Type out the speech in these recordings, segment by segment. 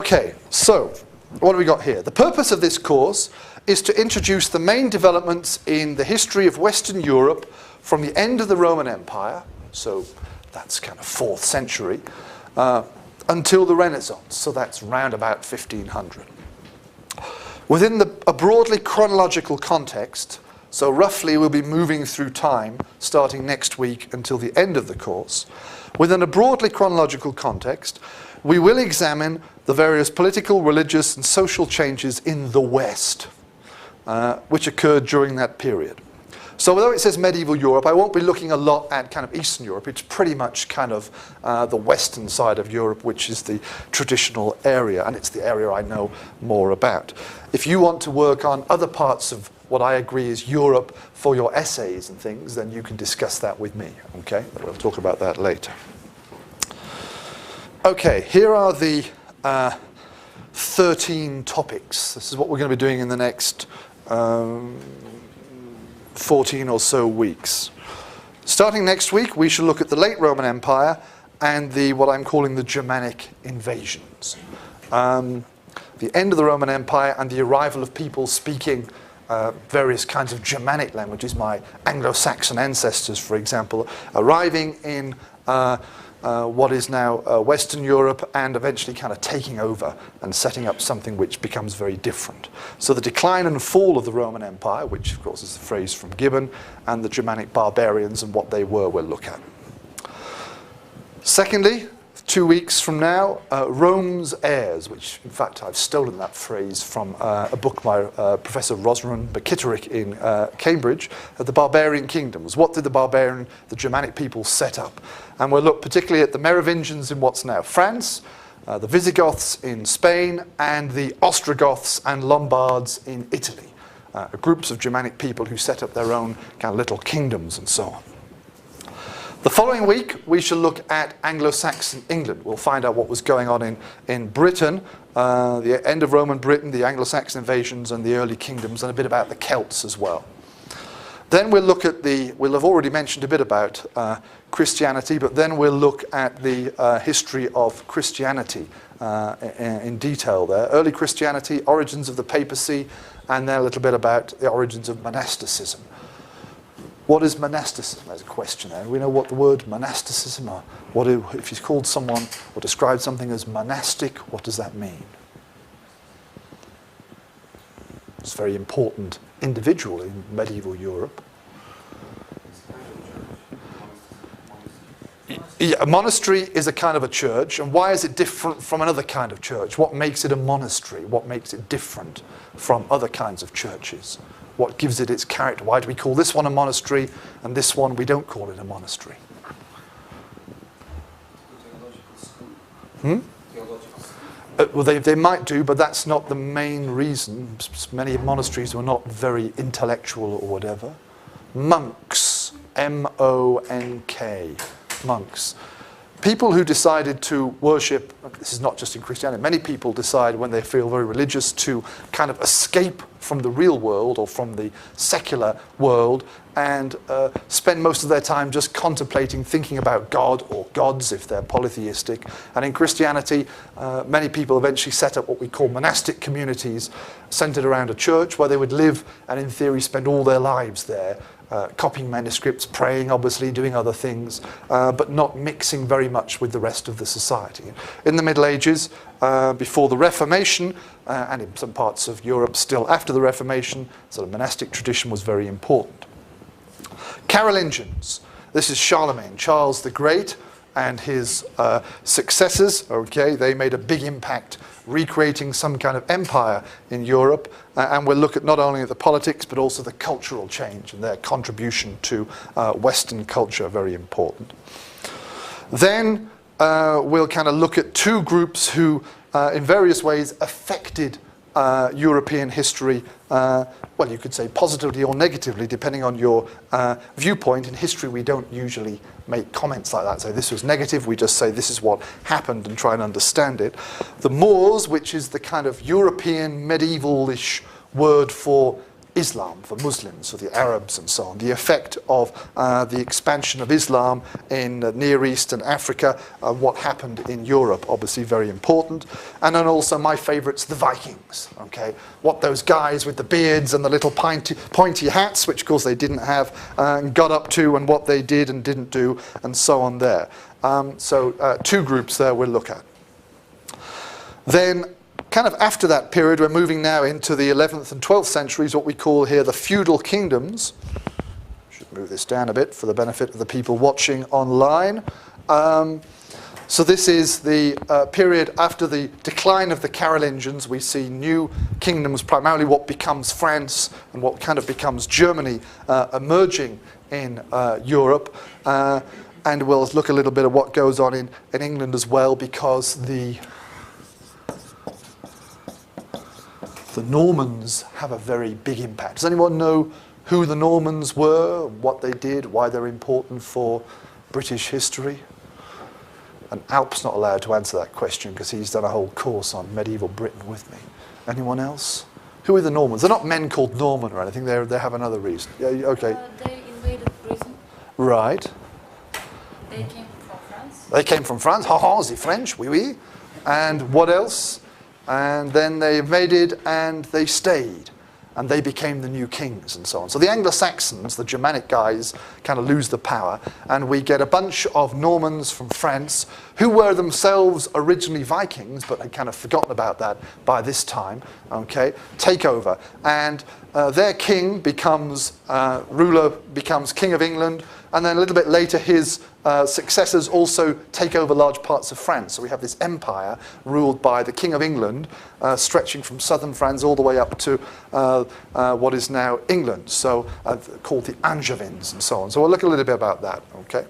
Okay, so what have we got here? The purpose of this course is to introduce the main developments in the history of Western Europe from the end of the Roman Empire, so that's kind of 4th century, until the Renaissance, so that's round about 1500. Within a broadly chronological context, so roughly we'll be moving through time starting next week until the end of the course. Within a broadly chronological context, we will examine the various political, religious and social changes in the West, which occurred during that period. So although it says medieval Europe, I won't be looking a lot at kind of Eastern Europe. It's pretty much kind of the Western side of Europe, which is the traditional area, and it's the area I know more about. If you want to work on other parts of what I agree is Europe for your essays and things, then you can discuss that with me, okay? We'll talk about that later. Okay, here are the 13 topics. This is what we're going to be doing in the next 14 or so weeks. Starting next week, we shall look at the late Roman Empire and what I'm calling the Germanic invasions. The end of the Roman Empire and the arrival of people speaking various kinds of Germanic languages, my Anglo-Saxon ancestors, for example, arriving in what is now Western Europe and eventually kind of taking over and setting up something which becomes very different. So the decline and fall of the Roman Empire, which of course is the phrase from Gibbon, and the Germanic barbarians and what they were, we'll look at. Secondly, 2 weeks from now, Rome's heirs, which in fact I've stolen that phrase from a book by Professor Rosalind Bakitterick in Cambridge, The Barbarian Kingdoms. What did the Germanic people set up? And we'll look particularly at the Merovingians in what's now France, the Visigoths in Spain, and the Ostrogoths and Lombards in Italy. Groups of Germanic people who set up their own kind of little kingdoms and so on. The following week, we shall look at Anglo-Saxon England. We'll find out what was going on in Britain, the end of Roman Britain, the Anglo-Saxon invasions and the early kingdoms, and a bit about the Celts as well. Then we'll look at we'll have already mentioned a bit about Christianity, but then we'll look at the history of Christianity in detail there. Early Christianity, origins of the papacy, and then a little bit about the origins of monasticism. What is monasticism? There's a question there. We know what the word monasticism, or if you've called someone or described something as monastic, what does that mean? It's a very important individual in medieval Europe. Yeah, a monastery is a kind of a church, and why is it different from another kind of church? What makes it a monastery? What makes it different from other kinds of churches? What gives it its character? Why do we call this one a monastery and this one we don't call it a monastery? Well, they might do, but that's not the main reason. Many monasteries were not very intellectual or whatever. Monks, M-O-N-K, monks. People who decided to worship, this is not just in Christianity, many people decide when they feel very religious to kind of escape from the real world or from the secular world and spend most of their time just contemplating, thinking about God or gods if they're polytheistic. And in Christianity, many people eventually set up what we call monastic communities centered around a church where they would live and in theory spend all their lives there. Copying manuscripts, praying, obviously, doing other things, but not mixing very much with the rest of the society. In the Middle Ages, before the Reformation, and in some parts of Europe still after the Reformation, sort of monastic tradition was very important. Carolingians. This is Charlemagne, Charles the Great, and his successors. Okay, they made a big impact recreating some kind of empire in Europe, and we'll look at not only the politics but also the cultural change and their contribution to Western culture, very important. Then we'll kind of look at two groups who in various ways affected European history, well, you could say positively or negatively, depending on your viewpoint. In history, we don't usually make comments like that. So this was negative, we just say this is what happened and try and understand it. The Moors, which is the kind of European medieval-ish word for Islam for Muslims, for the Arabs and so on, the effect of the expansion of Islam in the Near East and Africa, what happened in Europe, obviously very important. And then also my favourites, the Vikings, okay? What those guys with the beards and the little pointy hats, which of course they didn't have, got up to, and what they did and didn't do, and so on there. So two groups there we'll look at. Then, kind of after that period, we're moving now into the 11th and 12th centuries, what we call here the feudal kingdoms. Should move this down a bit for the benefit of the people watching online. So this is the period after the decline of the Carolingians. We see new kingdoms, primarily what becomes France and what kind of becomes Germany, emerging in Europe. And we'll look a little bit at what goes on in England as well, because the Normans have a very big impact. Does anyone know who the Normans were, what they did, why they're important for British history? And Alp's not allowed to answer that question because he's done a whole course on medieval Britain with me. Anyone else? Who are the Normans? They're not men called Norman or anything. They have another reason. Yeah, okay. They invaded Britain. Right. They came from France. They came from France. Ha ha, the French, oui oui. And what else? And then they invaded and they stayed. And they became the new kings and so on. So the Anglo-Saxons, the Germanic guys, kind of lose the power. And we get a bunch of Normans from France who were themselves originally Vikings, but had kind of forgotten about that by this time, okay, take over. And their king becomes, ruler becomes King of England. And then a little bit later, his successors also take over large parts of France. So we have this empire ruled by the King of England, stretching from southern France all the way up to what is now England, so called the Angevins and so on. So we'll look a little bit about that, okay?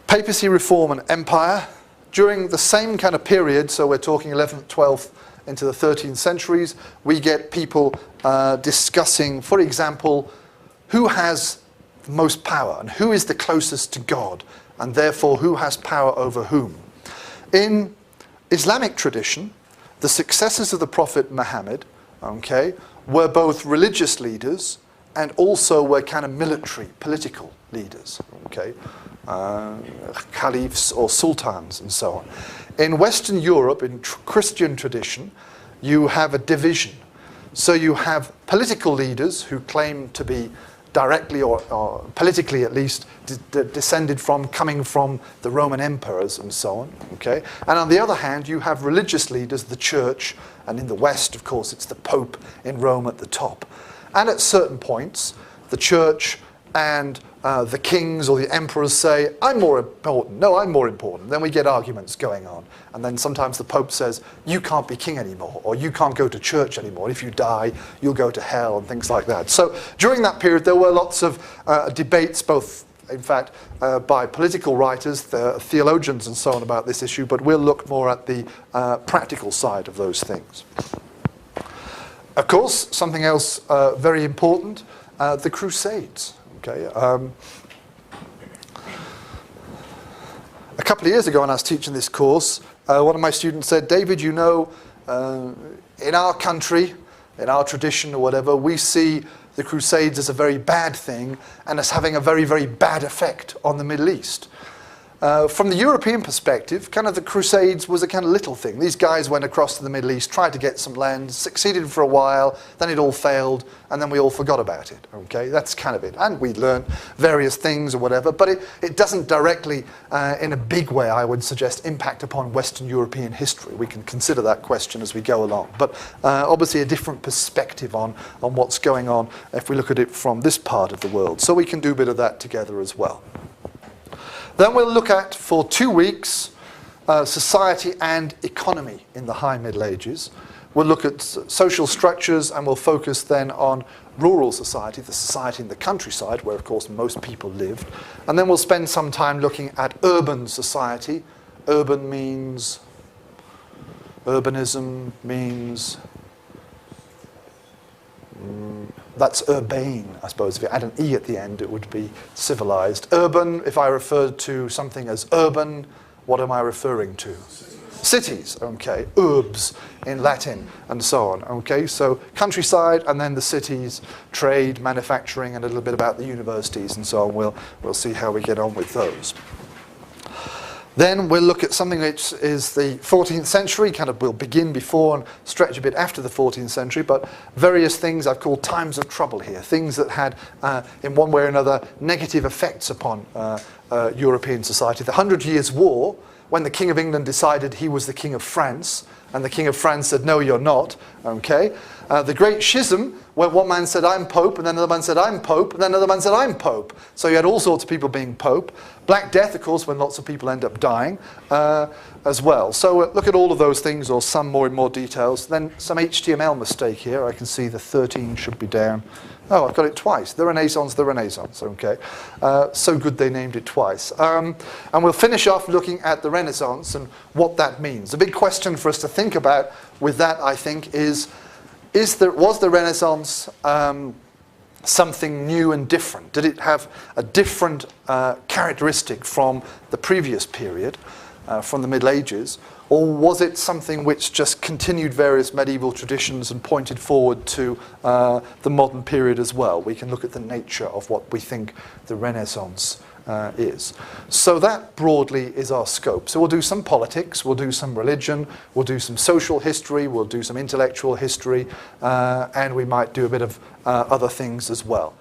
Papacy, reform, and empire. During the same kind of period, so we're talking 11th, 12th, into the 13th centuries, we get people discussing, for example, who has the most power and who is the closest to God, and therefore who has power over whom. In Islamic tradition, the successors of the Prophet Muhammad, okay, were both religious leaders and also were kind of military, political leaders, okay, caliphs or sultans and so on. In Western Europe, in Christian tradition, you have a division. So you have political leaders who claim to be directly or politically at least descended from, coming from the Roman emperors and so on, okay? And on the other hand, you have religious leaders, the church, and in the West, of course, it's the Pope in Rome at the top. And at certain points, the church and the kings or the emperors say, I'm more important. No, I'm more important. Then we get arguments going on. And then sometimes the Pope says, you can't be king anymore, or you can't go to church anymore. If you die, you'll go to hell, and things like that. So during that period, there were lots of debates, both, in fact, by political writers, theologians and so on about this issue, but we'll look more at the practical side of those things. Of course, something else very important, the Crusades. Okay. A couple of years ago when I was teaching this course, one of my students said, David, you know, in our country, in our tradition or whatever, we see the Crusades as a very bad thing and as having a very, very bad effect on the Middle East. From the European perspective, kind of the Crusades was a kind of little thing. These guys went across to the Middle East, tried to get some land, succeeded for a while, then it all failed, and then we all forgot about it. Okay, that's kind of it. And we learned various things or whatever, but it doesn't directly, in a big way, I would suggest, impact upon Western European history. We can consider that question as we go along. But obviously a different perspective on what's going on if we look at it from this part of the world. So we can do a bit of that together as well. Then we'll look at, for 2 weeks, society and economy in the High Middle Ages. We'll look at social structures, and we'll focus then on rural society, the society in the countryside, where of course most people lived. And then we'll spend some time looking at urban society. Urban means, urbanism means, that's urbane, I suppose. If you add an E at the end, it would be civilized. Urban, if I refer to something as urban, what am I referring to? Cities, okay, urbs in Latin, and so on, okay? So countryside, and then the cities, trade, manufacturing, and a little bit about the universities and so on. We'll see how we get on with those. Then we'll look at something which is the 14th century, kind of we'll begin before and stretch a bit after the 14th century, but various things I've called times of trouble here, things that had, in one way or another, negative effects upon European society. The 100 Years' War, when the King of England decided he was the King of France, and the King of France said, no, you're not, okay? The Great Schism, where one man said, I'm Pope, and then another man said, I'm Pope, and then another man said, I'm Pope. So you had all sorts of people being Pope. Black Death, of course, when lots of people end up dying as well. So look at all of those things, or some more in more details. Then some HTML mistake here. I can see the 13 should be down. Oh, I've got it twice. The Renaissance, okay. So good they named it twice. And we'll finish off looking at the Renaissance and what that means. The big question for us to think about with that, I think, was the Renaissance something new and different? Did it have a different characteristic from the previous period, from the Middle Ages? Or was it something which just continued various medieval traditions and pointed forward to the modern period as well? We can look at the nature of what we think the Renaissance is. So that broadly is our scope. So we'll do some politics, we'll do some religion, we'll do some social history, we'll do some intellectual history, and we might do a bit of other things as well.